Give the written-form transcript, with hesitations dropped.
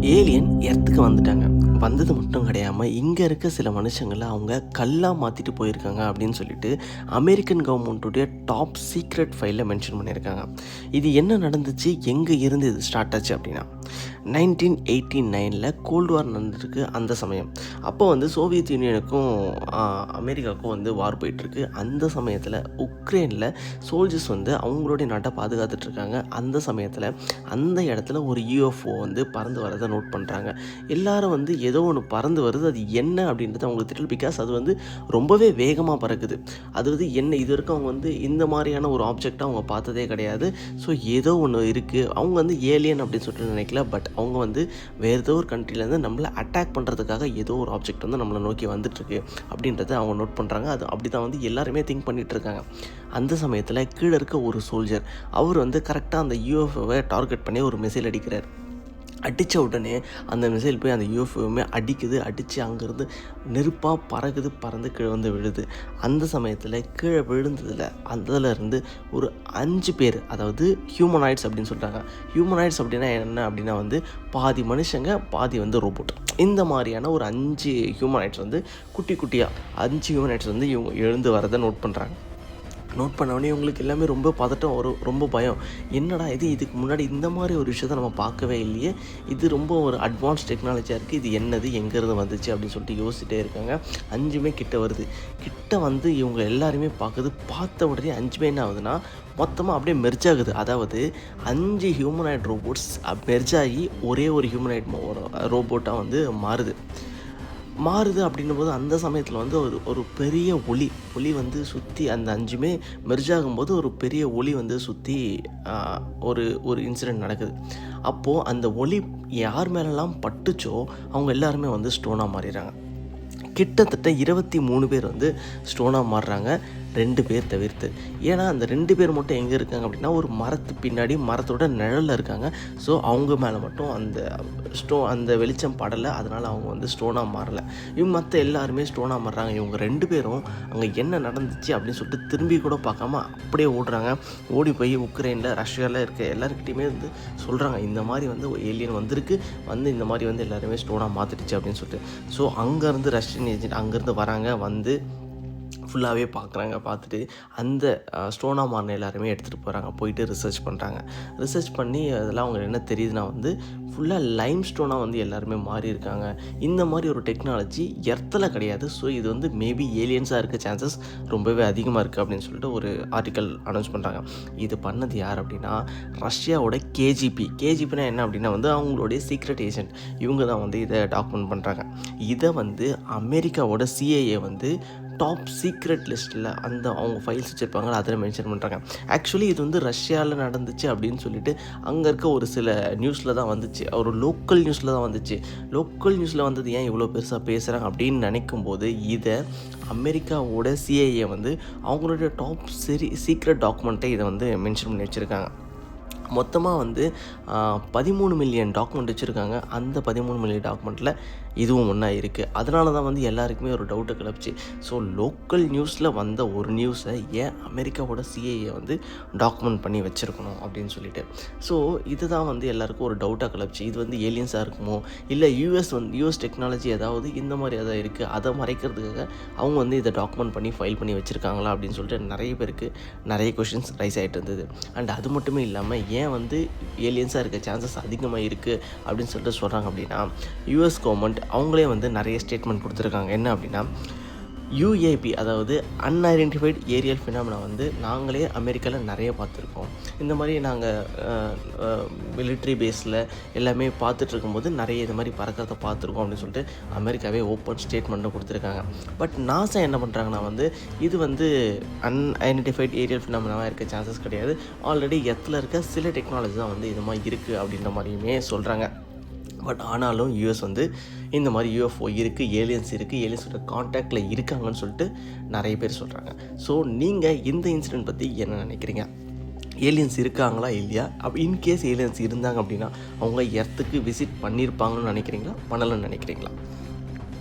Alien எர்த்துக்கு வந்துட்டாங்க. வந்தது மட்டும் கிடையாமல் இங்கே இருக்க சில மனுஷங்களை அவங்க கல்லாக மாற்றிட்டு போயிருக்காங்க அப்படின்னு சொல்லிட்டு அமெரிக்கன் கவர்மெண்ட்டுடைய டாப் சீக்ரெட் ஃபைலில் மென்ஷன் பண்ணியிருக்காங்க. இது என்ன நடந்துச்சு, எங்கே இருந்து இது ஸ்டார்ட் ஆச்சு அப்படின்னா 1989 கோல்டு வார் நடந்துருக்கு. அந்த சமயம் அப்போ சோவியத் யூனியனுக்கும் அமெரிக்காவுக்கும் வார் போயிட்டுருக்கு. அந்த சமயத்தில் உக்ரைனில் சோல்ஜர்ஸ் அவங்களுடைய நாட்டை பாதுகாத்துட்ருக்காங்க. அந்த சமயத்தில் அந்த இடத்துல ஒரு யூஎஃப்ஓ பறந்து வரதை நோட் பண்ணுறாங்க. எல்லாரும் ஏதோ ஒன்று பறந்து வருது, அது என்ன அப்படின்றது அவங்களுக்கு தெரியல. பிகாஸ் அது ரொம்பவே வேகமாக பறக்குது. அது என்ன, இது வரைக்கும் அவங்க இந்த மாதிரியான ஒரு ஆப்ஜெக்டாக அவங்க பார்த்ததே கிடையாது. ஸோ ஏதோ ஒன்று இருக்குது. அவங்க ஏலியன் அப்படின்னு சொல்லிட்டு நினைக்கல. பட் அவங்க வேறு ஏதோ ஒரு கண்ட்ரிலேருந்து நம்மளை அட்டாக் பண்ணுறதுக்காக ஏதோ ஒரு ஆப்ஜெக்ட் நம்மளை நோக்கி வந்துட்டுருக்கு அப்படின்றத அவங்க நோட் பண்ணுறாங்க. அது அப்படி தான் எல்லாருமே திங்க் பண்ணிகிட்டு இருக்காங்க. அந்த சமயத்தில் கீழே இருக்க ஒரு சோல்ஜர் அவர் கரெக்டாக அந்த யூஎஃப்ஓவை டார்கெட் பண்ணி ஒரு மிசைல் அடிக்கிறார். அடித்த உடனே அந்த மிசைல் போய் அந்த யூஎஃப்ஓவுமே அடிக்குது. அடித்து அங்கேருந்து நெருப்பாக பறந்து கீழே விழுது. அந்த சமயத்தில் கீழே விழுந்ததில் அதில் ஒரு 5 பேர், அதாவது ஹியூமனாய்ட்ஸ் அப்படின்னு சொல்கிறாங்க. ஹியூமனாய்ட்ஸ் அப்படின்னா என்ன அப்படின்னா பாதி மனுஷங்க பாதி ரோபோட். இந்த மாதிரியான ஒரு 5 ஹியூமனாய்ட்ஸ் குட்டி குட்டியாக 5 ஹியூமனாய்ட்ஸ் இவங்க எழுந்து வரதை நோட் பண்ணுறாங்க. நோட் பண்ணவொடனே இவங்களுக்கு எல்லாமே ரொம்ப பதட்டம் வரும், ரொம்ப பயம். என்னடா இதுக்கு முன்னாடி இந்த மாதிரி ஒரு விஷயத்தை நம்ம பார்க்கவே இல்லையே, இது ரொம்ப ஒரு அட்வான்ஸ் டெக்னாலஜியாக இருக்குது, இது என்னது, எங்கேருந்து வந்துச்சு அப்படின்னு சொல்லிட்டு யோசிச்சுட்டே இருக்காங்க. 5மே கிட்ட வருது. கிட்ட இவங்க எல்லாருமே பார்த்த உடனே 5மே என்ன ஆகுதுன்னா மொத்தமாக அப்படியே மெர்ஜ் ஆகுது. அதாவது 5 ஹியூமனாய்ட் ரோபோட்ஸ் மெர்ஜ் ஆகி ஒரே ஒரு ஹியூமனாய்ட் ரோபோட்டாக மாறுது அப்படின்னும் போது அந்த சமயத்தில் ஒரு பெரிய ஒளி சுற்றி அந்த 5மே மெர்ஜ் ஆகும்போது ஒரு பெரிய ஒளி சுற்றி ஒரு இன்சிடெண்ட் நடக்குது. அப்போது அந்த ஒளி யார் மேலெல்லாம் பட்டுச்சோ அவங்க எல்லாருமே ஸ்டோனாக மாறிடுறாங்க. கிட்டத்தட்ட 23 பேர் ஸ்டோனாக மாறுறாங்க, 2 பேர் தவிர்த்து. ஏன்னா அந்த 2 பேர் மட்டும் எங்கே இருக்காங்க அப்படின்னா ஒரு மரத்து பின்னாடி, மரத்தோட நிழலில் இருக்காங்க. ஸோ அவங்க மேலே மட்டும் அந்த வெளிச்சம் படலை. அதனால் அவங்க ஸ்டோனாக மாறலை. இவங்க மற்ற எல்லாருமே ஸ்டோனாக மாறுறாங்க. இவங்க 2 பேரும் அங்கே என்ன நடந்துச்சு அப்படின்னு சொல்லிட்டு திரும்பி கூட பார்க்காம அப்படியே ஓடுறாங்க. ஓடி போய் உக்ரைனில், ரஷ்யாவில் இருக்க எல்லாருக்கிட்டையுமே சொல்கிறாங்க, இந்த மாதிரி ஏலியன் வந்திருக்கு, இந்த மாதிரி எல்லாருமே ஸ்டோனாக மாற்றிடுச்சு அப்படின்னு சொல்லிட்டு. ஸோ அங்கேருந்து ரஷ்யன் ஏஜென்ட் அங்கேருந்து வராங்க, ஃபுல்லாகவே பார்த்துட்டு அந்த ஸ்டோனா மாறின எல்லாருமே எடுத்துகிட்டு போகிறாங்க. போயிட்டு ரிசர்ச் பண்ணி அதெல்லாம் அவங்க என்ன தெரியுதுன்னா ஃபுல்லாக லைம் ஸ்டோனாக எல்லாருமே மாறி இருக்காங்க. இந்த மாதிரி ஒரு டெக்னாலஜி எர்த்தில் கிடையாது. ஸோ இது மேபி ஏலியன்ஸாக இருக்க சான்சஸ் ரொம்பவே அதிகமாக இருக்குது அப்படின்னு சொல்லிட்டு ஒரு ஆர்டிக்கல் அனௌன்ஸ் பண்ணுறாங்க. இது பண்ணது யார் அப்படின்னா ரஷ்யாவோட கேஜிபினா என்ன அப்படின்னா அவங்களுடைய சீக்ரெட் ஏஜென்ட். இவங்க தான் இதை டாக்குமெண்ட் பண்ணுறாங்க. இதை அமெரிக்காவோட சிஐஏ டாப் சீக்ரெட் லிஸ்ட்டில் அவங்க ஃபைல்ஸ் வச்சுருப்பாங்க, அதில் மென்ஷன் பண்ணுறாங்க. ஆக்சுவலி இது ரஷ்யாவில் நடந்துச்சு அப்படின்னு சொல்லிட்டு அங்கே இருக்க ஒரு சில நியூஸில் தான் வந்துச்சு, ஒரு லோக்கல் நியூஸில் தான் வந்துச்சு. லோக்கல் நியூஸில் வந்தது ஏன் இவ்வளோ பெருசாக பேசுகிறாங்க அப்படின்னு நினைக்கும்போது இதை அமெரிக்காவோட சிஐஏ அவங்களுடைய டாப் சீக்ரெட் டாக்குமெண்ட்டை இதை மென்ஷன் பண்ணி வச்சுருக்காங்க. மொத்தமாக 13 மில்லியன் டாக்குமெண்ட் வச்சுருக்காங்க. அந்த 13 மில்லியன் டாக்குமெண்ட்டில் இதுவும் ஒன்றா இருக்குது. அதனால தான் எல்லாருக்குமே ஒரு டவுட்டை கிளப்பிச்சு. ஸோ லோக்கல் நியூஸில் வந்த ஒரு நியூஸை ஏன் அமெரிக்காவோட சிஐஏ டாக்குமெண்ட் பண்ணி வச்சுருக்கணும் அப்படின்னு சொல்லிட்டு. ஸோ இதுதான் எல்லாருக்கும் ஒரு டவுட்டாக கிளப்பிச்சு. இது ஏலியன்ஸாக இருக்குமோ, இல்லை யூஎஸ் டெக்னாலஜி ஏதாவது இந்த மாதிரி எதாவது இருக்குது, அதை மறைக்கிறதுக்காக அவங்க இதை டாக்குமெண்ட் பண்ணி ஃபைல் பண்ணி வச்சுருக்காங்களா அப்படின்னு சொல்லிட்டு நிறைய பேருக்கு நிறைய கொஷின்ஸ் ரைஸ் ஆகிட்டு இருந்தது. அண்ட் அது மட்டுமே இல்லாமல் ஏன் ஏலியன்ஸாக இருக்க சான்சஸ் அதிகமாக இருக்குது அப்படின்னு சொல்லிட்டு சொல்கிறாங்க அப்படின்னா யூஎஸ் கவர்மெண்ட் அவங்களே நிறைய ஸ்டேட்மெண்ட் கொடுத்துருக்காங்க. என்ன அப்படின்னா யூஏபி, அதாவது அன்ஐடென்டிஃபைடு ஏரியல் ஃபினாமினா நாங்களே அமெரிக்காவில் நிறைய பார்த்துருக்கோம். இந்த மாதிரி நாங்கள் மிலிட்ரி பேஸில் எல்லாமே பார்த்துட்டு இருக்கும்போது நிறைய இது மாதிரி பறக்கிறத பார்த்துருக்கோம் அப்படின்னு சொல்லிட்டு அமெரிக்காவே ஓப்பன் ஸ்டேட்மெண்ட்டும் கொடுத்துருக்காங்க. பட் நாசா என்ன பண்ணுறாங்கன்னா இது அன்ஐடென்டிஃபைடு ஏரியல் ஃபினாமினாவாக இருக்க சான்சஸ் கிடையாது, ஆல்ரெடி எர்த்தில் இருக்க சில டெக்னாலஜி தான் இது மாதிரி இருக்குது அப்படின்ற மாதிரியுமே சொல்கிறாங்க. பட் ஆனாலும் யூஎஸ் இந்த மாதிரி யூஎஃப்ஓ இருக்குது, ஏலியன்ஸோட கான்டாக்டில் இருக்காங்கன்னு சொல்லிட்டு நிறைய பேர் சொல்கிறாங்க. ஸோ நீங்கள் இந்த இன்சிடென்ட் பற்றி என்ன நினைக்கிறீங்க? ஏலியன்ஸ் இருக்காங்களா இல்லையா? இன்கேஸ் ஏலியன்ஸ் இருந்தாங்க அப்படின்னா அவங்க எர்த்துக்கு விசிட் பண்ணியிருப்பாங்கன்னு நினைக்கிறீங்களா, பண்ணலன்னு நினைக்கிறீங்களா?